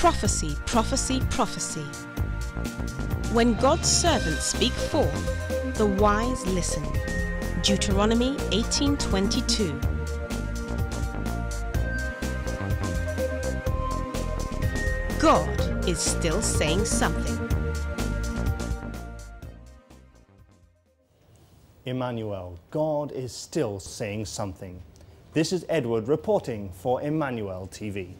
Prophecy, prophecy, prophecy. When God's servants speak forth, the wise listen. Deuteronomy 18:22. God is still saying something. Emmanuel, God is still saying something. This is Edward reporting for Emmanuel TV.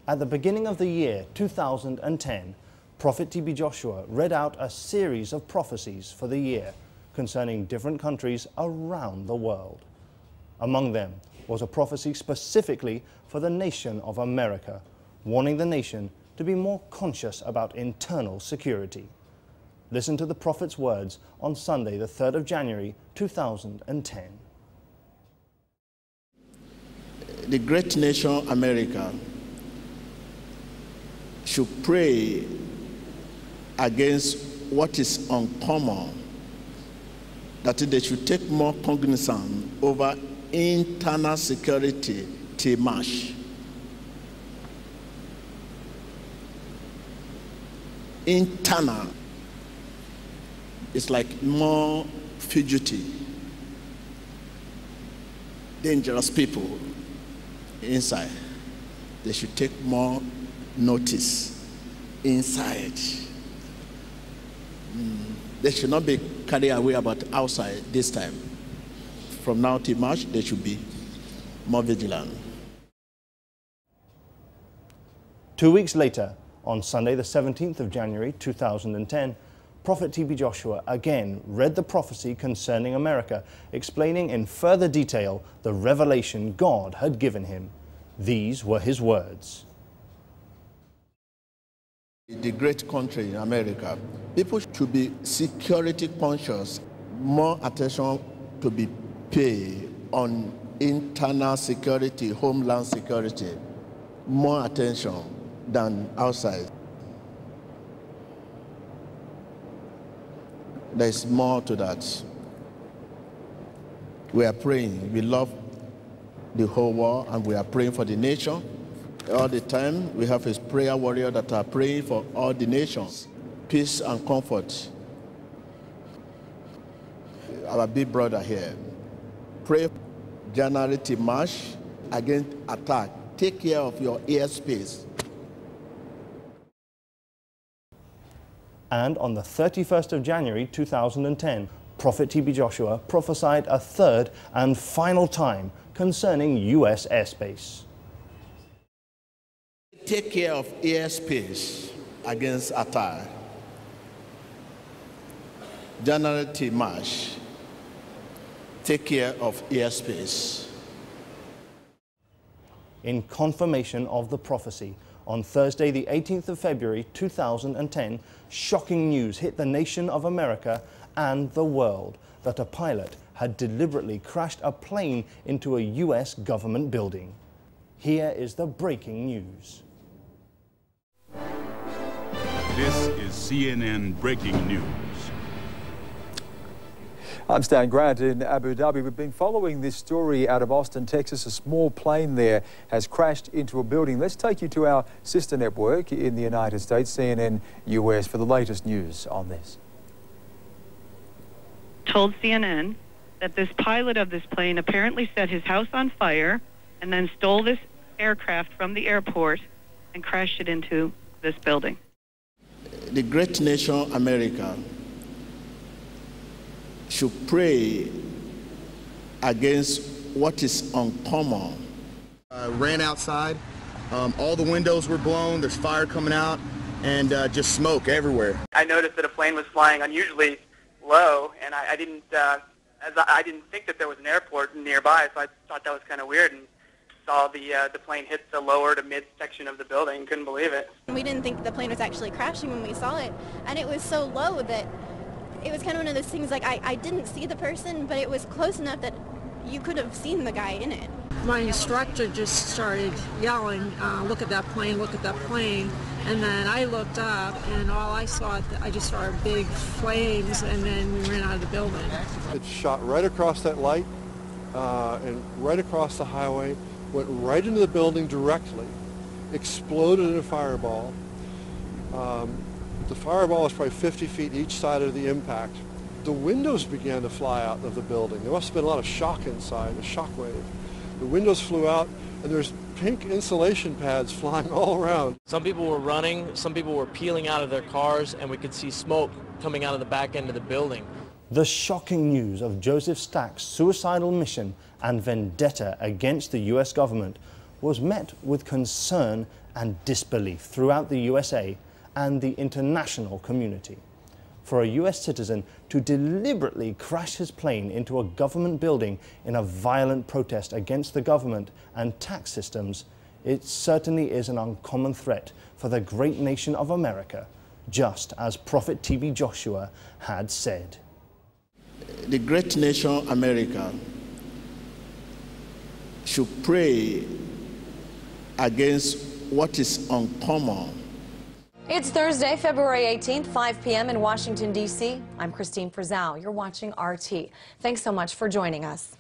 At the beginning of the year 2010, Prophet TB Joshua read out a series of prophecies for the year concerning different countries around the world. Among them was a prophecy specifically for the nation of America, warning the nation to be more conscious about internal security. Listen to the prophet's words on Sunday, the 3rd of January, 2010. The great nation America should pray against what is uncommon, that they should take more cognizance over internal security till March. Internal is like more fugitive, dangerous people inside. They should take more notice inside. They should not be carried away about outside this time. From now till March, they should be more vigilant. 2 weeks later, on Sunday the 17th of January 2010, Prophet TB Joshua again read the prophecy concerning America, explaining in further detail the revelation God had given him. These were his words. The great country in America, people should be security conscious. More attention to be paid on internal security, homeland security. More attention than outside. There's more to that. We are praying. We love the whole world and we are praying for the nation. All the time, we have a prayer warrior that are praying for all the nations. Peace and comfort. Our big brother here. Pray January to March against attack. Take care of your airspace. And on the 31st of January 2010, Prophet TB Joshua prophesied a third and final time concerning U.S. airspace. Take care of airspace against attack. January to March. Take care of airspace. In confirmation of the prophecy, on Thursday, the 18th of February 2010, shocking news hit the nation of America and the world that a pilot had deliberately crashed a plane into a U.S. government building. Here is the breaking news. This is CNN Breaking News. I'm Stan Grant in Abu Dhabi. We've been following this story out of Austin, Texas. A small plane there has crashed into a building. Let's take you to our sister network in the United States, CNN US, for the latest news on this. Told CNN that this pilot of this plane apparently set his house on fire and then stole this aircraft from the airport and crashed it into this building. The great nation America should pray against what is uncommon. I ran outside. All the windows were blown. There's fire coming out and just smoke everywhere. I noticed that a plane was flying unusually low, and I didn't think that there was an airport nearby, so I thought that was kind of weird, and saw the plane hit the lower to mid section of the building. Couldn't believe it. We didn't think the plane was actually crashing when we saw it, and it was so low that it was kind of one of those things, like I didn't see the person, but it was close enough that you could have seen the guy in it. My instructor just started yelling, look at that plane, look at that plane. And then I looked up, and all I saw, I just saw big flames, and then we ran out of the building. It shot right across that light and right across the highway, went right into the building directly. exploded in a fireball. The fireball was probably 50 feet each side of the impact. The windows began to fly out of the building. There must have been a lot of shock inside, a shock wave. The windows flew out, and there's pink insulation pads flying all around. Some people were running, some people were peeling out of their cars, and we could see smoke coming out of the back end of the building. The shocking news of Joseph Stack's suicidal mission and vendetta against the US government was met with concern and disbelief throughout the USA and the international community. For a US citizen to deliberately crash his plane into a government building in a violent protest against the government and tax systems, it certainly is an uncommon threat for the great nation of America, just as Prophet T.B. Joshua had said. The great nation America should pray against what is uncommon. It's Thursday, February 18th, 5 p.m. in Washington, D.C. I'm Christine Frizzell. You're watching RT. Thanks so much for joining us.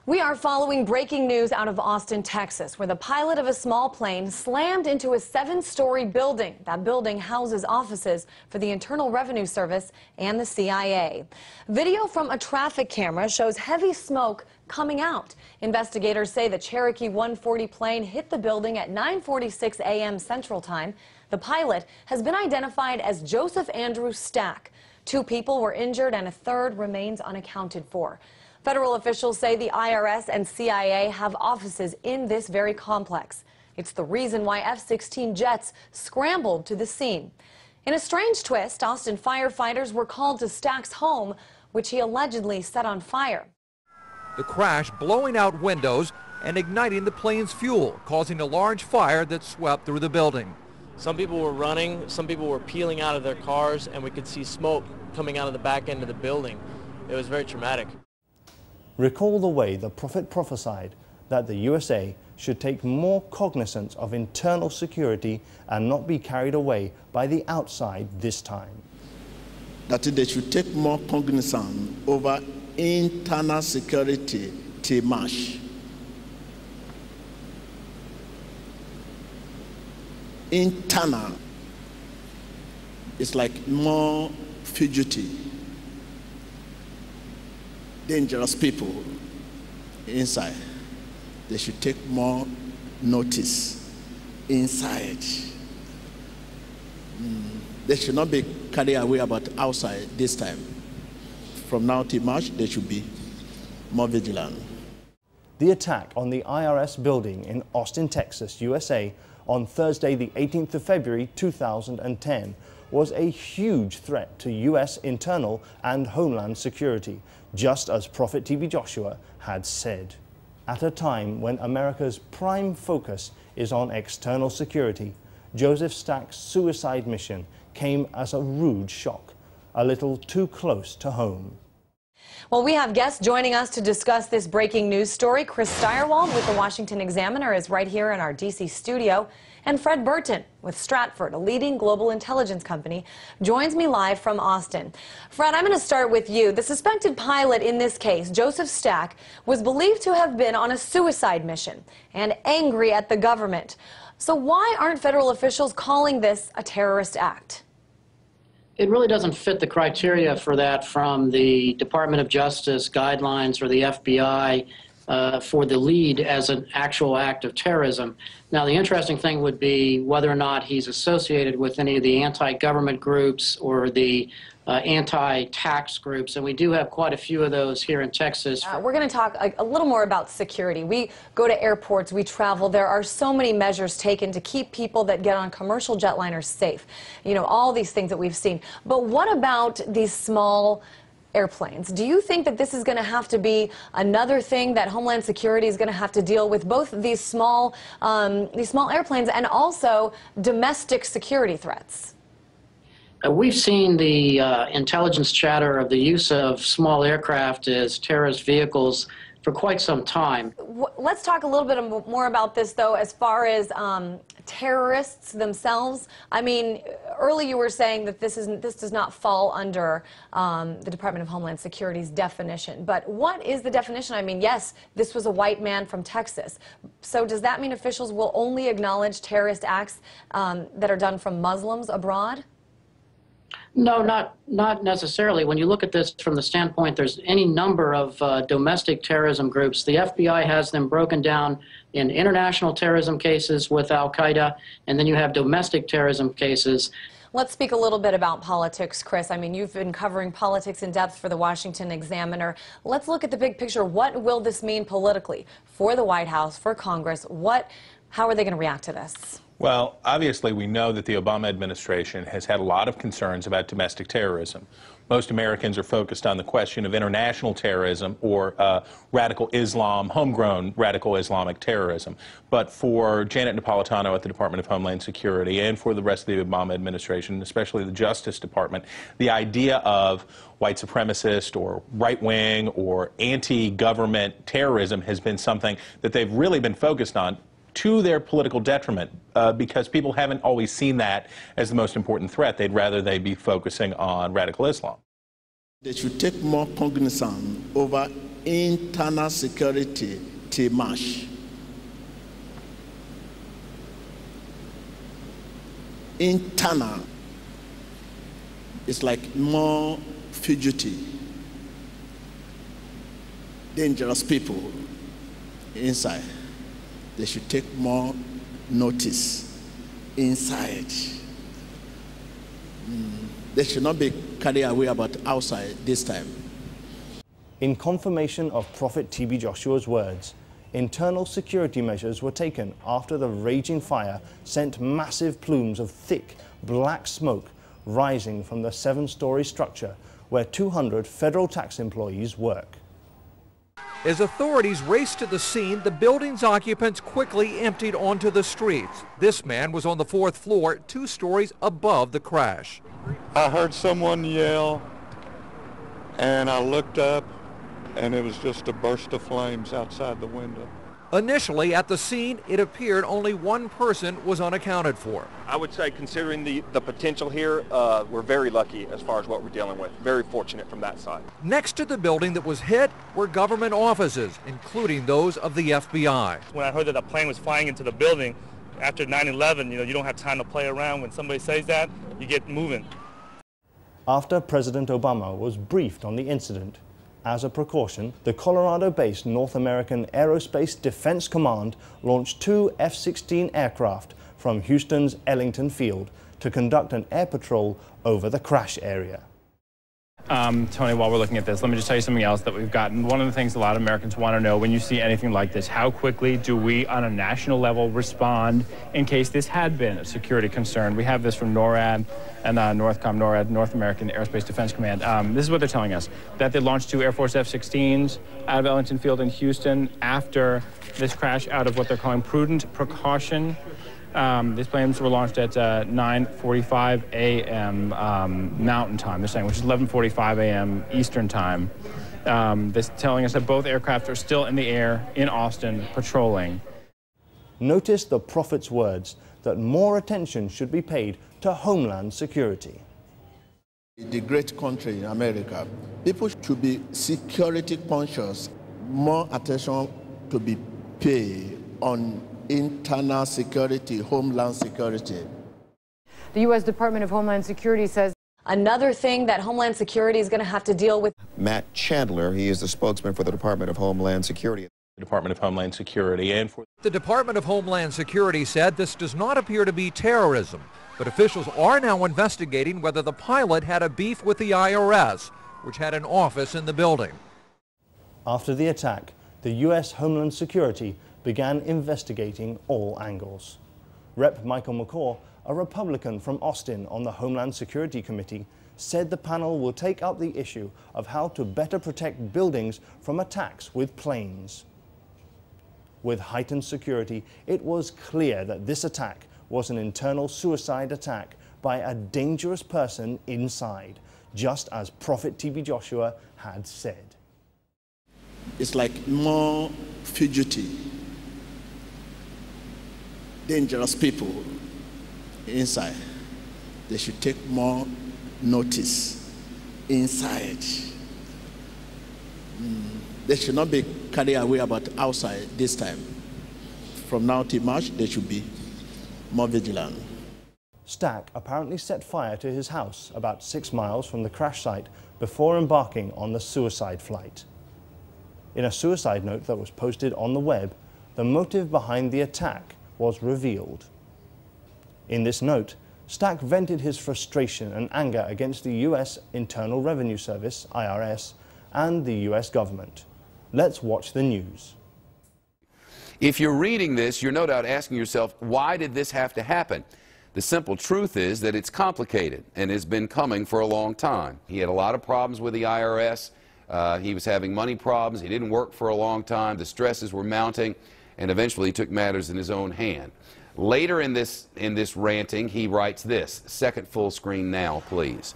We are following breaking news out of Austin, Texas, where the pilot of a small plane slammed into a 7-story building. That building houses offices for the Internal Revenue Service and the CIA. Video from a traffic camera shows heavy smoke coming out. Investigators say the Cherokee 140 plane hit the building at 9:46 a.m. Central Time. The pilot has been identified as Joseph Andrew Stack. 2 people were injured and a 3rd remains unaccounted for. Federal officials say the IRS and CIA have offices in this very complex. It's the reason why F-16 jets scrambled to the scene. In a strange twist, Austin firefighters were called to Stack's home, which he allegedly set on fire. The crash blowing out windows and igniting the plane's fuel, causing a large fire that swept through the building. Some people were running, some people were peeling out of their cars, and we could see smoke coming out of the back end of the building. It was very traumatic. Recall the way the prophet prophesied that the USA should take more cognizance of internal security and not be carried away by the outside this time. That they should take more cognizance over internal security till March. Internal is like more fugitive, dangerous people inside. They should take more notice inside. They should not be carried away about outside this time. From now till March, they should be more vigilant. The attack on the IRS building in Austin, Texas, USA, on Thursday, the 18th of February 2010, was a huge threat to U.S. internal and homeland security, just as Prophet T.B. Joshua had said. At a time when America's prime focus is on external security, Joseph Stack's suicide mission came as a rude shock, a little too close to home. Well, we have guests joining us to discuss this breaking news story. Chris Steyerwald with the Washington Examiner is right here in our D.C. studio. And Fred Burton with Stratford, a leading global intelligence company, joins me live from Austin. Fred, I'm going to start with you. The suspected pilot in this case, Joseph Stack, was believed to have been on a suicide mission and angry at the government. So why aren't federal officials calling this a terrorist act? It really doesn't fit the criteria for that from the Department of Justice guidelines or the FBI for the lead as an actual act of terrorism. Now, the interesting thing would be whether or not he's associated with any of the anti-government groups or the anti-tax groups, and we do have quite a few of those here in Texas. We're going to talk a little more about security. We go to airports, we travel. There are so many measures taken to keep people that get on commercial jetliners safe. You know, all these things that we've seen. But what about these small airplanes? Do you think that this is going to have to be another thing that Homeland Security is going to have to deal with, both these small airplanes and also domestic security threats? We've seen the intelligence chatter of the use of small aircraft as terrorist vehicles for quite some time. Let's talk a little bit more about this, though, as far as terrorists themselves? I mean, earlier you were saying that this does not fall under the Department of Homeland Security's definition. But what is the definition? I mean, yes, this was a white man from Texas. So does that mean officials will only acknowledge terrorist acts that are done from Muslims abroad? No, not necessarily. When you look at this from the standpoint, there's any number of domestic terrorism groups. The FBI has them broken down in international terrorism cases with al-Qaeda, and then you have domestic terrorism cases. Let's speak a little bit about politics, Chris. I mean, you've been covering politics in depth for the Washington Examiner. Let's look at the big picture. What will this mean politically for the White House, for Congress? How are they going to react to this? Well, obviously, we know that the Obama administration has had a lot of concerns about domestic terrorism. Most Americans are focused on the question of international terrorism or radical Islam, homegrown radical Islamic terrorism. But for Janet Napolitano at the Department of Homeland Security and for the rest of the Obama administration, especially the Justice Department, the idea of white supremacist or right-wing or anti-government terrorism has been something that they've really been focused on, to their political detriment, because people haven't always seen that as the most important threat. They'd rather they be focusing on radical Islam. They should take more cognizance over internal security temash. Internal is like more fugitive, dangerous people inside. They should take more notice inside. They should not be carried away about outside this time. In confirmation of Prophet T.B. Joshua's words, internal security measures were taken after the raging fire sent massive plumes of thick, black smoke rising from the 7-story structure where 200 federal tax employees work. As authorities raced to the scene, the building's occupants quickly emptied onto the streets. This man was on the 4th floor, 2 stories above the crash. I heard someone yell, and I looked up, and it was just a burst of flames outside the window. Initially, at the scene, it appeared only one person was unaccounted for. I would say, considering the potential here, we're very lucky as far as what we're dealing with. Very fortunate from that side. Next to the building that was hit were government offices, including those of the FBI. When I heard that a plane was flying into the building after 9/11, you don't have time to play around. When somebody says that, you get moving. After President Obama was briefed on the incident, as a precaution, the Colorado-based North American Aerospace Defense Command launched 2 F-16 aircraft from Houston's Ellington Field to conduct an air patrol over the crash area. Tony, while we're looking at this, let me just tell you something else that we've gotten. One of the things a lot of Americans want to know when you see anything like this, how quickly do we on a national level respond in case this had been a security concern? We have this from NORAD and NORAD, North American Aerospace Defense Command. This is what they're telling us, that they launched 2 Air Force F-16s out of Ellington Field in Houston after this crash out of what they're calling prudent precaution. These planes were launched at 9:45 a.m. Mountain Time, they're saying, which is 11:45 a.m. Eastern Time. They're telling us that both aircraft are still in the air in Austin patrolling. Notice the Prophet's words that more attention should be paid to Homeland Security. The great country in America, people should be security conscious. More attention to be paid on internal security, Homeland Security. The U.S. Department of Homeland Security says another thing that Homeland Security is going to have to deal with. Matt Chandler, he is the spokesman for the Department of Homeland Security. The Department of Homeland Security and for the Department of Homeland Security said this does not appear to be terrorism, but officials are now investigating whether the pilot had a beef with the IRS, which had an office in the building. After the attack, the U.S. Homeland Security began investigating all angles. Rep. Michael McCaw, a Republican from Austin on the Homeland Security Committee, said the panel will take up the issue of how to better protect buildings from attacks with planes. With heightened security, it was clear that this attack was an internal suicide attack by a dangerous person inside, just as Prophet T.B. Joshua had said. It's like more fugitive, dangerous people inside. They should take more notice inside. They should not be carried away about outside this time. From now till March, they should be more vigilant. Stack apparently set fire to his house about 6 miles from the crash site before embarking on the suicide flight. In a suicide note that was posted on the web, the motive behind the attack was revealed. In this note, Stack vented his frustration and anger against the US Internal Revenue Service, IRS, and the US government. Let's watch the news. If you're reading this, you're no doubt asking yourself, why did this have to happen? The simple truth is that it's complicated and has been coming for a long time. He had a lot of problems with the IRS. He was having money problems. He didn't work for a long time. The stresses were mounting, and eventually he took matters in his own hand. Later in this ranting, he writes this. Second full screen now, please.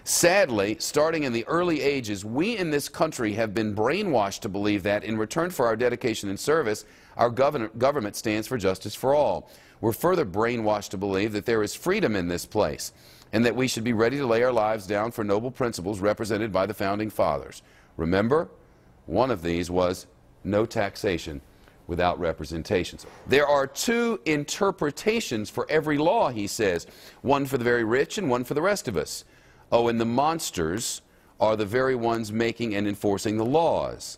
Sadly, starting in the early ages, we in this country have been brainwashed to believe that in return for our dedication and service, our government stands for justice for all. We're further brainwashed to believe that there is freedom in this place and that we should be ready to lay our lives down for noble principles represented by the Founding Fathers. Remember, one of these was no taxation without representations. There are two interpretations for every law, he says, one for the very rich and one for the rest of us. Oh, and the monsters are the very ones making and enforcing the laws.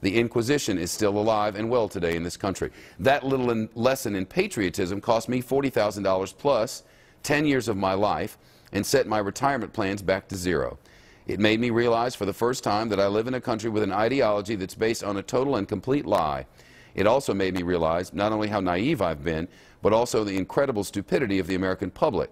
The Inquisition is still alive and well today in this country. That little lesson in patriotism cost me $40,000 plus 10 years of my life and set my retirement plans back to zero. It made me realize for the first time that I live in a country with an ideology that's based on a total and complete lie. It also made me realize not only how naive I've been, but also the incredible stupidity of the American public,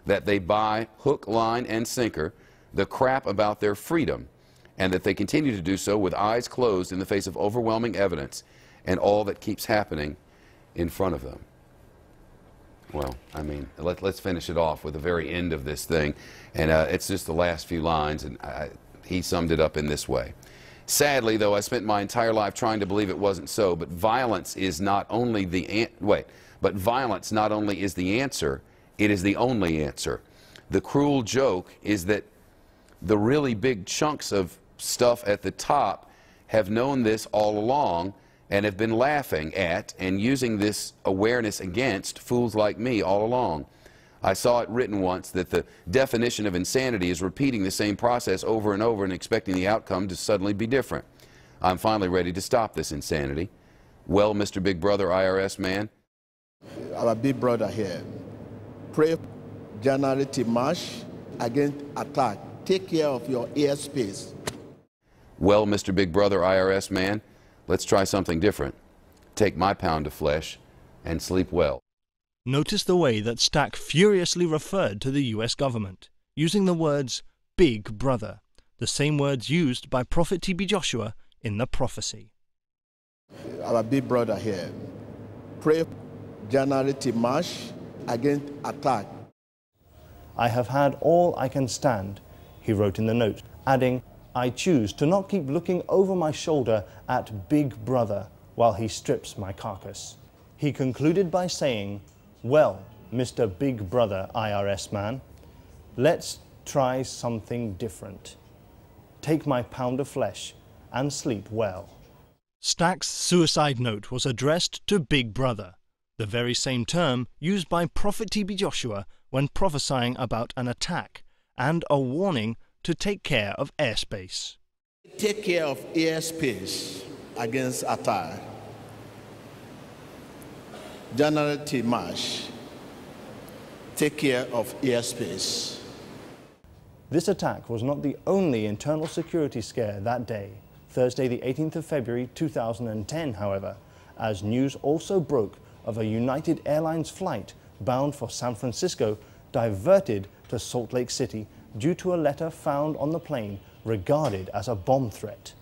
that they buy hook, line, and sinker the crap about their freedom, and that they continue to do so with eyes closed in the face of overwhelming evidence and all that keeps happening in front of them. Well, I mean, let's finish it off with the very end of this thing, and it's just the last few lines, and he summed it up in this way. Sadly, though, I spent my entire life trying to believe it wasn't so, but violence is not only the violence not only is the answer, it is the only answer. The cruel joke is that the really big chunks of stuff at the top have known this all along and have been laughing at and using this awareness against fools like me all along. I saw it written once that the definition of insanity is repeating the same process over and over and expecting the outcome to suddenly be different. I'm finally ready to stop this insanity. Well, Mr. Big Brother IRS man. Our big brother here. Pray January to March against attack. Take care of your airspace. Well, Mr. Big Brother IRS man, let's try something different. Take my pound of flesh and sleep well. Notice the way that Stack furiously referred to the US government, using the words Big Brother, the same words used by Prophet T.B. Joshua in the prophecy. Our big brother here. Pray January to March against attack. I have had all I can stand, he wrote in the note, adding, I choose to not keep looking over my shoulder at Big Brother while he strips my carcass. He concluded by saying, well, Mr. Big Brother IRS man, let's try something different. Take my pound of flesh and sleep well. Stack's suicide note was addressed to Big Brother, the very same term used by Prophet T.B. Joshua when prophesying about an attack and a warning to take care of airspace. Take care of airspace against attack. January to March. Take care of airspace. This attack was not the only internal security scare that day, Thursday the 18th of February 2010, however, as news also broke of a United Airlines flight bound for San Francisco diverted to Salt Lake City due to a letter found on the plane regarded as a bomb threat.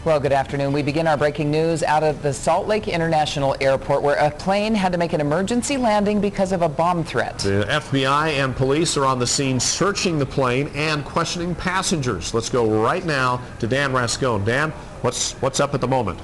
Well, good afternoon. We begin our breaking news out of the Salt Lake International Airport, where a plane had to make an emergency landing because of a bomb threat. The FBI and police are on the scene searching the plane and questioning passengers. Let's go right now to Dan Rascone. Dan, what's up at the moment?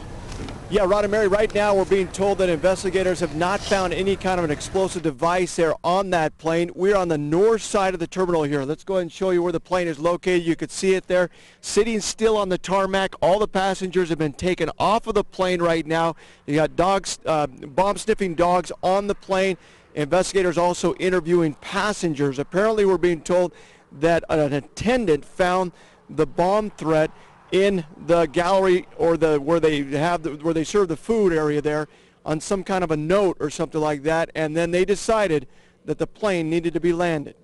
Yeah, Rod and Mary, right now we're being told that investigators have not found any kind of an explosive device there on that plane. We're on the north side of the terminal here. Let's go ahead and show you where the plane is located. You can see it there, sitting still on the tarmac. All the passengers have been taken off of the plane right now. You got dogs, bomb-sniffing dogs on the plane. Investigators also interviewing passengers. Apparently we're being told that an attendant found the bomb threat in the gallery or where they serve the food area there on some kind of a note or something like that, and then they decided that the plane needed to be landed.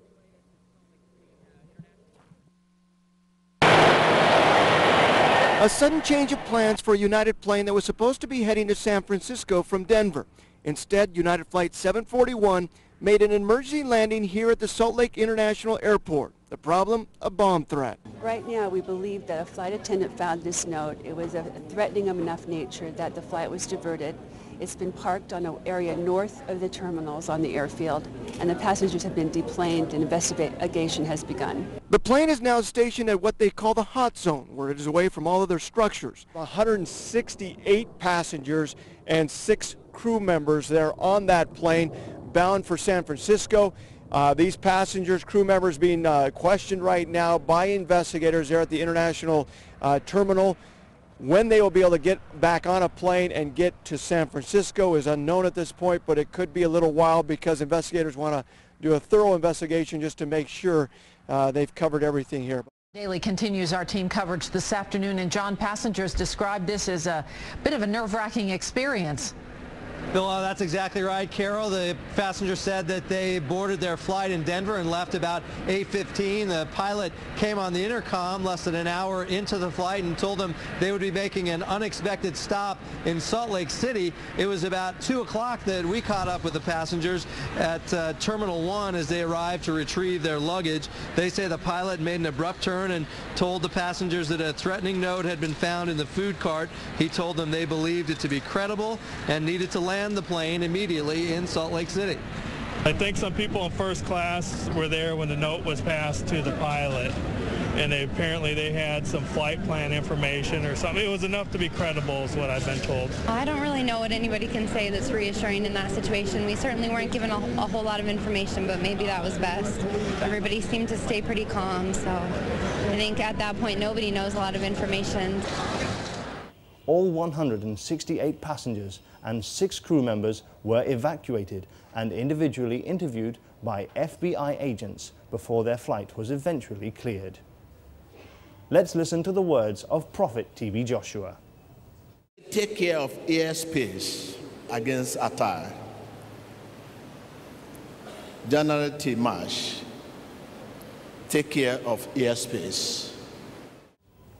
A sudden change of plans for a United plane that was supposed to be heading to San Francisco from Denver. Instead, United Flight 741 made an emergency landing here at the Salt Lake International Airport. The problem, a bomb threat. Right now, we believe that a flight attendant found this note. It was a threatening of enough nature that the flight was diverted. It's been parked on an area north of the terminals on the airfield, and the passengers have been deplaned and investigation has begun. The plane is now stationed at what they call the hot zone, where it is away from all other structures. 168 passengers and 6 crew members there on that plane bound for San Francisco. These passengers, crew members being questioned right now by investigators there at the international terminal. When they will be able to get back on a plane and get to San Francisco is unknown at this point, but it could be a little while because investigators want to do a thorough investigation just to make sure they've covered everything here. Daily continues our team coverage this afternoon, and John, passengers described this as a bit of a nerve-wracking experience. Bill, that's exactly right, Carol. The passenger said that they boarded their flight in Denver and left about 8:15. The pilot came on the intercom less than an hour into the flight and told them they would be making an unexpected stop in Salt Lake City. It was about 2 o'clock that we caught up with the passengers at Terminal 1 as they arrived to retrieve their luggage. They say the pilot made an abrupt turn and told the passengers that a threatening note had been found in the food cart. He told them they believed it to be credible and needed to land the plane immediately in Salt Lake City. I think some people in first class were there when the note was passed to the pilot, and apparently they had some flight plan information or something. It was enough to be credible is what I've been told. I don't really know what anybody can say that's reassuring in that situation. We certainly weren't given a whole lot of information, but maybe that was best. Everybody seemed to stay pretty calm, so I think at that point nobody knows a lot of information. All 168 passengers and 6 crew members were evacuated and individually interviewed by FBI agents before their flight was eventually cleared. Let's listen to the words of Prophet TB Joshua. Take care of airspace against attack. General T. Marsh, take care of airspace.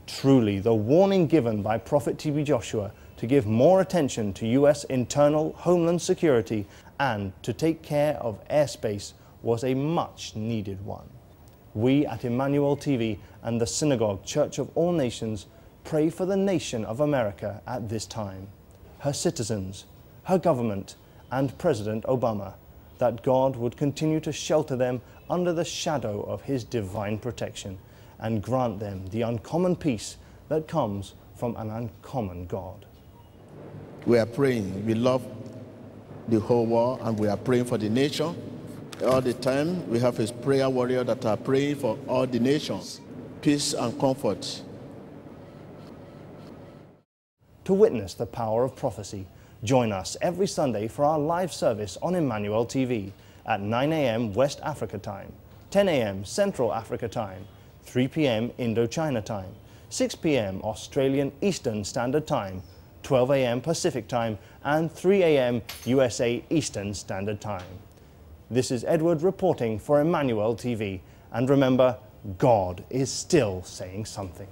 Truly, the warning given by Prophet TB Joshua to give more attention to U.S. internal homeland security and to take care of airspace was a much needed one. We at Emmanuel TV and the Synagogue Church of All Nations pray for the nation of America at this time, her citizens, her government, and President Obama, that God would continue to shelter them under the shadow of His divine protection and grant them the uncommon peace that comes from an uncommon God. We are praying. We love the whole world, and we are praying for the nation. All the time, we have His prayer warrior that are praying for all the nations. Peace and comfort. To witness the power of prophecy, join us every Sunday for our live service on Emmanuel TV at 9 a.m. West Africa time, 10 a.m. Central Africa time, 3 p.m. Indochina time, 6 p.m. Australian Eastern Standard Time, 12 a.m. Pacific Time, and 3 a.m. USA Eastern Standard Time. This is Edward reporting for Emmanuel TV, and remember, God is still saying something.